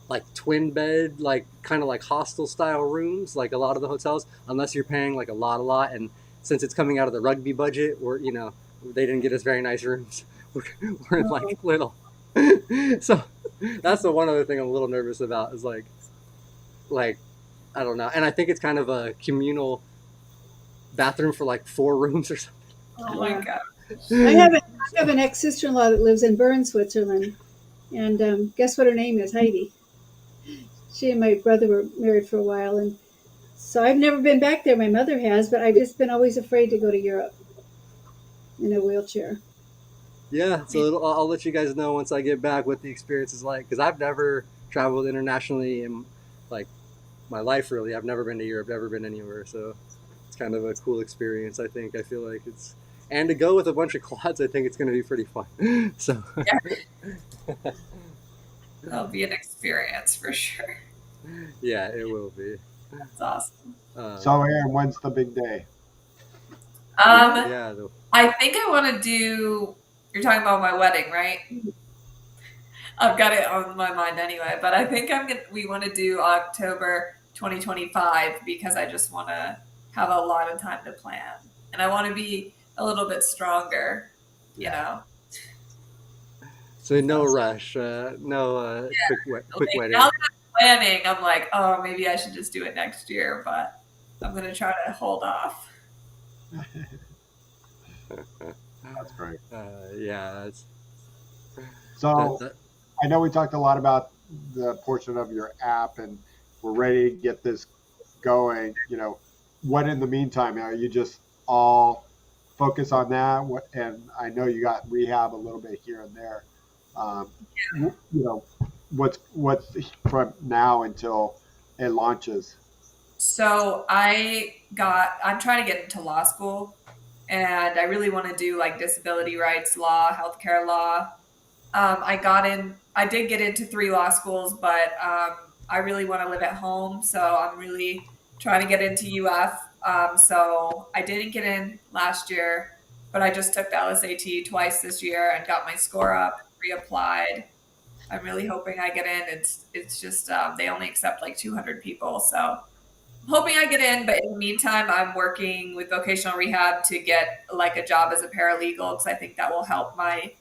like twin bed, like kind of like hostel style rooms, like a lot of the hotels, unless you're paying like a lot. And since it's coming out of the rugby budget, they didn't get us very nice rooms. We're in like little. So that's the one other thing I'm a little nervous about is like I don't know, and I think it's kind of a communal bathroom for like 4 rooms or Oh my yeah. god. I have something. I have an ex sister in law that lives in Bern, Switzerland, and guess what her name is? Heidi. She and my brother were married for a while, and so I've never been back there. My mother has, but I've just been always afraid to go to Europe in a wheelchair. Yeah, so I'll let you guys know once I get back what the experience is like because I've never traveled internationally in like my life really. I've never been to Europe, never been anywhere, so it's kind of a cool experience. I think I feel like it's and to go with a bunch of quads, I think it's going to be pretty fun. So Yeah, that'll be an experience for sure. yeah, it will be. That's awesome. So, Aaron, when's the big day? Um, Yeah, I think I want to do. You're talking about my wedding, right? I've got it on my mind anyway, but I think we want to do October 2025 because I just want to have a lot of time to plan, and I want to be a little bit stronger, you yeah. know. So no So, rush, no quick like, wedding. now that I'm planning, I'm like, oh, maybe I should just do it next year, but I'm gonna try to hold off. That's great. Yeah, that, So, that I know we talked a lot about the portion of your app, and we're ready to get this going. What in the meantime are you just all focus on that? And I know you got rehab a little bit here and there. Um, what's from now until it launches? So I'm trying to get into law school, and I really want to do like disability rights law, healthcare law. I did get into 3 law schools, but I really want to live at home. So I'm really trying to get into UF. So I didn't get in last year, but I just took the LSAT twice this year and got my score up, reapplied. I'm really hoping I get in. It's just they only accept like 200 people, so I'm hoping I get in. But in the meantime, I'm working with vocational rehab to get like a job as a paralegal because I think that will help my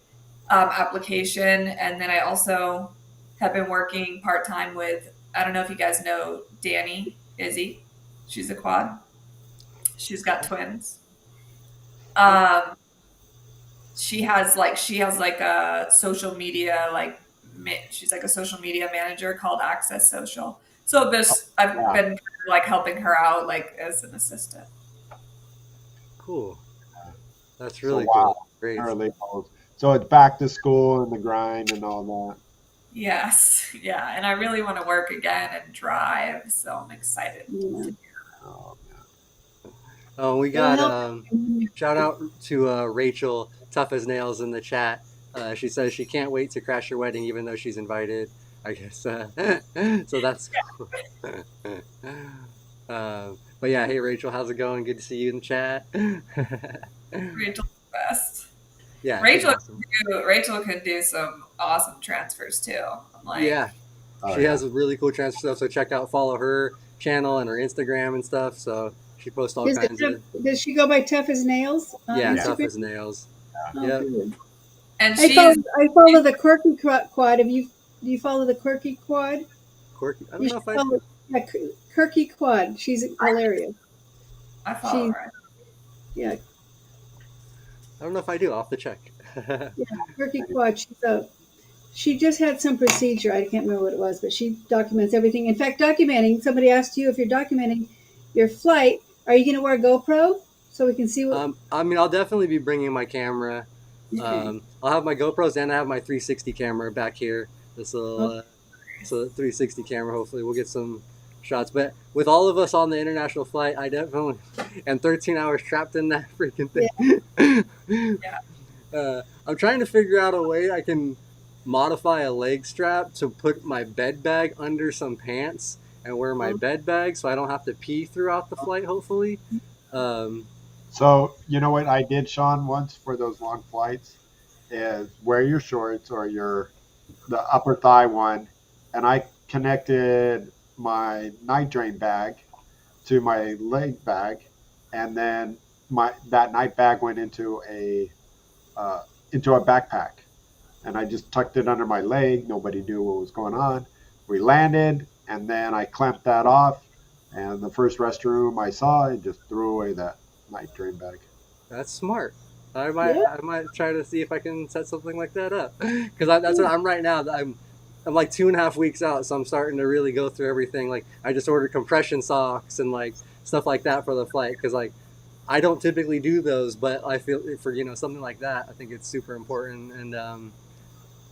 application. And then I also have been working part time with, I don't know if you guys know Danny Izzy. She's a quad. She's got twins. Um, she has like a social media she's like a social media manager called Access Social. So this I've Yeah. been like helping her out like as an assistant. cool. That's So really wow, cool. Great. paralegals. So it's back to school and the grind and all that. Yes, yeah, and I really want to work again and drive, so I'm excited. Yeah. Oh, Oh, we It'll got help. shout out to Rachel, tough as nails in the chat. She says she can't wait to crash your wedding, even though she's invited. I guess so. That's cool. But yeah, hey Rachel, how's it going? Good to see you in the chat. Rachel's the best. Yeah, she's awesome. Rachel can do some awesome transfers too. I'm like, Yeah, oh she yeah. has a really cool transfer stuff. So check out, follow her channel and her Instagram and stuff. So she posts all Is it kinds tough? of Does she go by Tough as Nails on yeah, tough Instagram? as nails. Oh, Yep. good. and I follow. she's I follow the Quirky Quad. Have you? Do you follow the Quirky Quad? Quirky. I don't You know should if I follow do. yeah, Quirky Quad. She's hilarious. I follow She her. yeah I don't know if I do. I'll have to check. yeah Quirky Quad. She just had some procedure. I can't remember what it was, but she documents everything. In fact, documenting. Somebody asked you if you're documenting your flight. Are you going to wear a GoPro so we can see what? I mean, I'll definitely be bringing my camera. Okay. I'll have my GoPros and I have my 360 camera back here. This little, Oh, so 360 camera. Hopefully, we'll get some shots. But with all of us on the international flight, I definitely and 13 hours trapped in that freaking thing. Yeah. I'm trying to figure out a way I can modify a leg strap to put my bed bag under some pants and wear my oh, bed bag so I don't have to pee throughout the flight. Hopefully. Um, So you know what I did, Shawn, once for those long flights is wear your shorts or your the upper thigh one, and I connected my night drain bag to my leg bag, and then my that night bag went into a backpack, and I just tucked it under my leg. Nobody knew what was going on. We landed, and then I clamped that off, and the first restroom I saw, I just threw away that night drain bag. That's smart. I might yeah. I might try to see if I can set something like that up because that's what I'm right now. I'm like 2.5 weeks out, so I'm starting to really go through everything. Like I just ordered compression socks and like stuff like that for the flight because like I don't typically do those, but I feel for something like that, I think it's super important. And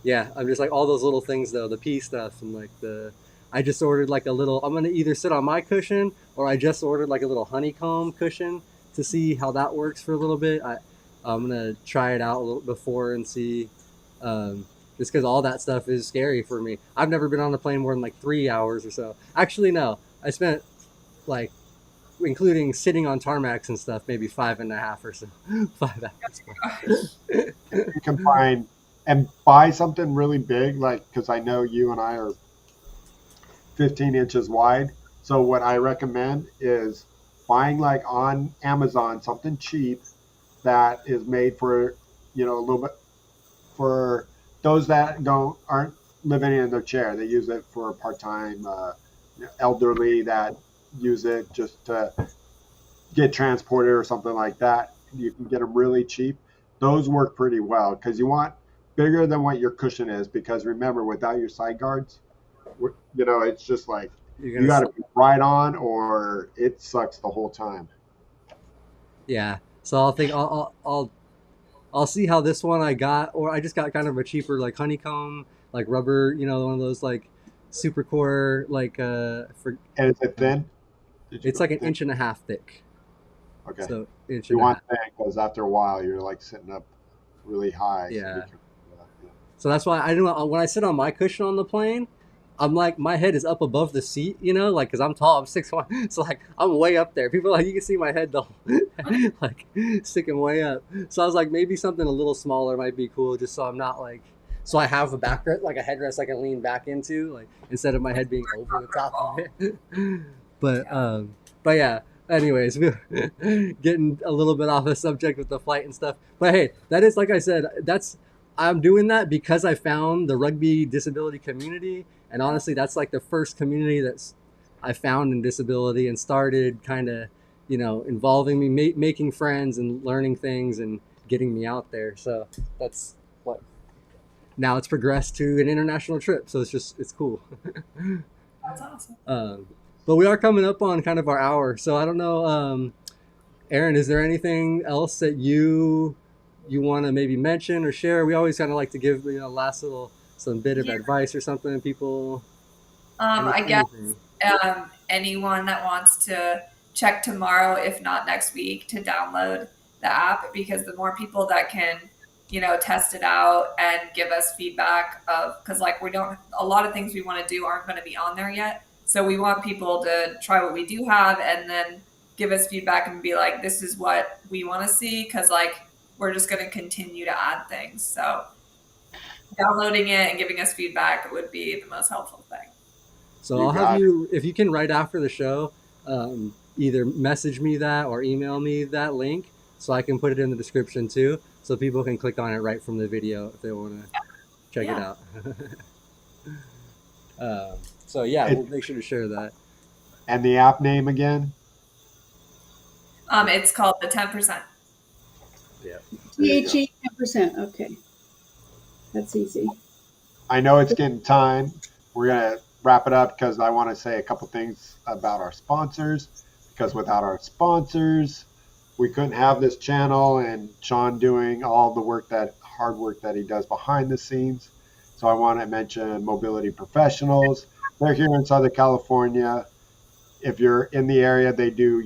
yeah, I'm just like all those little things though, the pee stuff and like the. I just ordered like a little. I'm gonna either sit on my cushion or I just ordered like a little honeycomb cushion to see how that works for a little bit. I'm gonna try it out a little before and see, just because all that stuff is scary for me. I've never been on a plane more than like 3 hours or so. Actually, no, I spent like, including sitting on tarmacs and stuff, maybe 5.5 or so. 5 hours. You can find and buy something really big, like because I know you and I are 15 inches wide. So what I recommend is buying like on Amazon something cheap that is made for a little bit for those that don't aren't living in their chair. They use it for part time elderly that use it just to get transported or something like that. You can get them really cheap. Those work pretty well because you want bigger than what your cushion is. Because remember, without your side guards, it's just like You're you gonna, got to be right on, or it sucks the whole time. yeah. So I'll think I'll see how this one I got, or I just got kind of a cheaper like honeycomb, like rubber, one of those like super core, like for And is it thin? Did you it's go like an thin? inch and a half thick, Okay. so inch You and a want half. that because after a while you're like sitting up really high. So be Yeah. careful. Yeah, So that's why I do when I sit on my cushion on the plane, I'm like my head is up above the seat, like because I'm tall, I'm 6'1", so like I'm way up there. People are like you can see my head though, like sticking way up. So I was like maybe something a little smaller might be cool, just so I'm not like. So I have a backrest, like a headrest I can lean back into, like instead of my head being over the top of it. but Yeah. um, but yeah. Anyways, getting a little bit off the subject with the flight and stuff. But hey, that is like I said, I'm doing that because I found the rugby disability community, and honestly, that's like the first community that's I found in disability and started kind of, involving me, making friends and learning things and getting me out there. So that's what now it's progressed to an international trip. So it's cool. That's awesome. But we are coming up on kind of our hour, so I don't know, Aaron, is there anything else that you want to maybe mention or share? We always kind of like to give last little some bit of advice or something, people? I guess Anything? anyone that wants to check tomorrow, if not next week, to download the app, because the more people that can, test it out and give us feedback of, because like we don't, a lot of things we want to do aren't going to be on there yet. So we want people to try what we do have and then give us feedback and be like, this is what we want to see. Cause like, we're just going to continue to add things. So downloading it and giving us feedback would be the most helpful thing. So You I'll have got you, if you can, right after the show, either message me that or email me that link so I can put it in the description too, so people can click on it right from the video if they want to check it out. So yeah, we'll make sure to share that. And the app name again? It's called the 10%. Yeah. THE 10%. Okay. That's easy. I know it's getting time. We're going to wrap it up because I want to say a couple things about our sponsors. Because without our sponsors, we couldn't have this channel and Shawn doing all the hard work that he does behind the scenes. So I want to mention Mobility Professionals. They're here in Southern California. If you're in the area, they do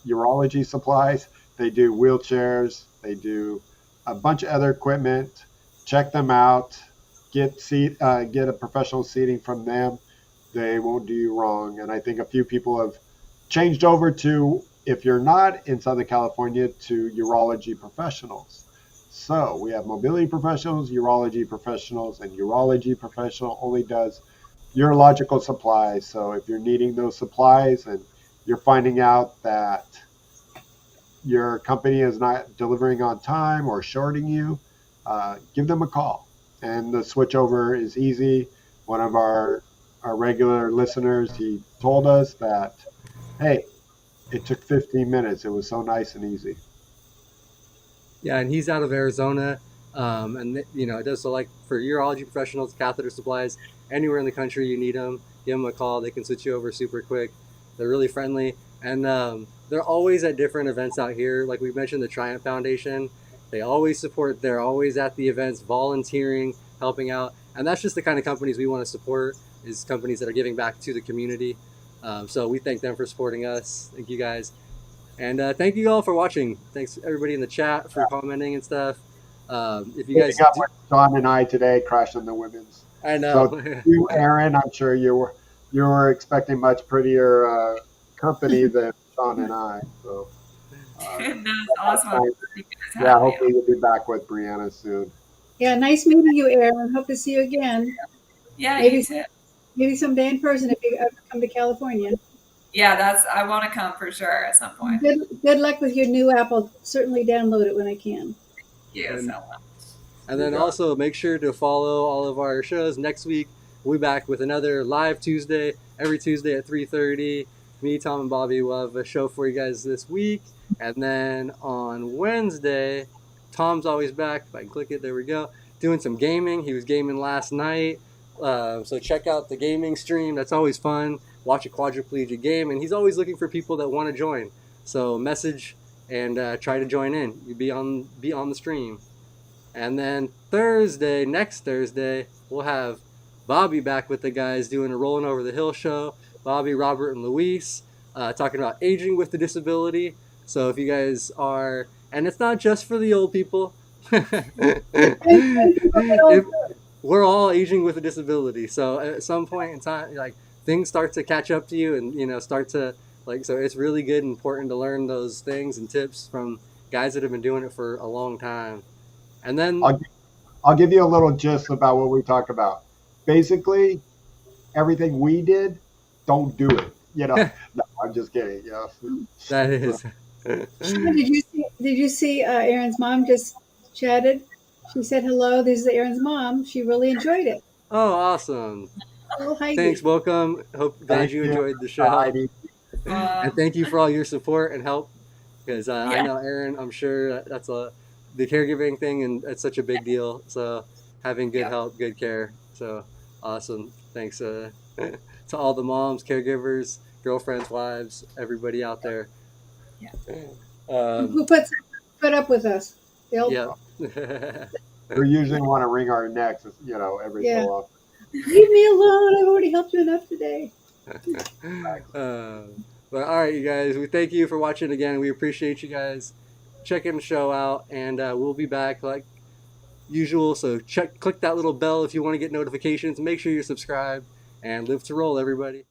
urology supplies. They do wheelchairs. They do a bunch of other equipment. Check them out. Get a professional seating from them. They won't do you wrong. And I think a few people have changed over to, if you're not in Southern California, to urology professionals. So we have mobility professionals, urology professionals, and urology professional only does urological supplies. So if you're needing those supplies and you're finding out that your company is not delivering on time or shorting you, give them a call. And the switchover is easy. One of our regular listeners, he told us that, hey, it took 15 minutes. It was so nice and easy. Yeah, and he's out of Arizona, and it does so like for urology professionals, catheter supplies, anywhere in the country you need them, give them a call. They can switch you over super quick. They're really friendly, and they're always at different events out here. Like we mentioned, the Triumph Foundation, they always support. They're always at the events, volunteering, helping out, and that's just the kind of companies we want to support. Is companies that are giving back to the community. So we thank them for supporting us. Thank you guys. And thank you all for watching. Thanks everybody in the chat for commenting and stuff. If you guys, got Shawn and I today crashing the women's. I know. So you, Aaron, I'm sure you were expecting much prettier company than Shawn and I. So That's awesome. Yeah, hopefully you'll be back with Brianna soon. Yeah, nice meeting you, Aaron. Hope to see you again. Yeah, maybe someday in person if you ever come to California. Yeah, I want to come for sure at some point. Good luck with your new app. I'll certainly download it when I can. Thank you so much. And then also make sure to follow all of our shows. Next week, we'll be back with another live Tuesday, every Tuesday at 3:30. Me, Tom, and Bobby will have a show for you guys this week. And then on Wednesday, Tom's always back. If I can click it, there we go. Doing some gaming. He was gaming last night. So check out the gaming stream. That's always fun. Watch a quadriplegic game. And he's always looking for people that want to join. So message and try to join in. You be on the stream. And then next Thursday, we'll have Bobby back with the guys doing a Rolling Over the Hill show. Bobby, Robert, and Luis talking about aging with a disability. So if you guys are, and it's not just for the old people. We're all aging with a disability. So at some point in time, like things start to catch up to you, and start to so it's really good and important to learn those things and tips from guys that have been doing it for a long time. And then I'll give you a little gist about what we talked about. Basically, everything we did, don't do it. No, I'm just kidding. That is. Did you see Aaron's mom just chatted? She said hello. This is Aaron's mom. She really enjoyed it. Oh, awesome! Oh, Heidi. Thanks, welcome. Glad you enjoyed the show. And thank you for all your support and help. Because I know Aaron, I'm sure that's the caregiving thing, and it's such a big deal. So having good help, good care. So awesome. Thanks to all the moms, caregivers, girlfriends, wives, everybody out there. Who put up with us? Yeah. We usually want to wring our necks, you know, every Yeah. so often. Leave me alone. I've already helped you enough today. uh, but all right, you guys, we thank you for watching again. We appreciate you guys checking the show out, and we'll be back like usual. So click that little bell if you want to get notifications. Make sure you're subscribed, and live to roll, everybody.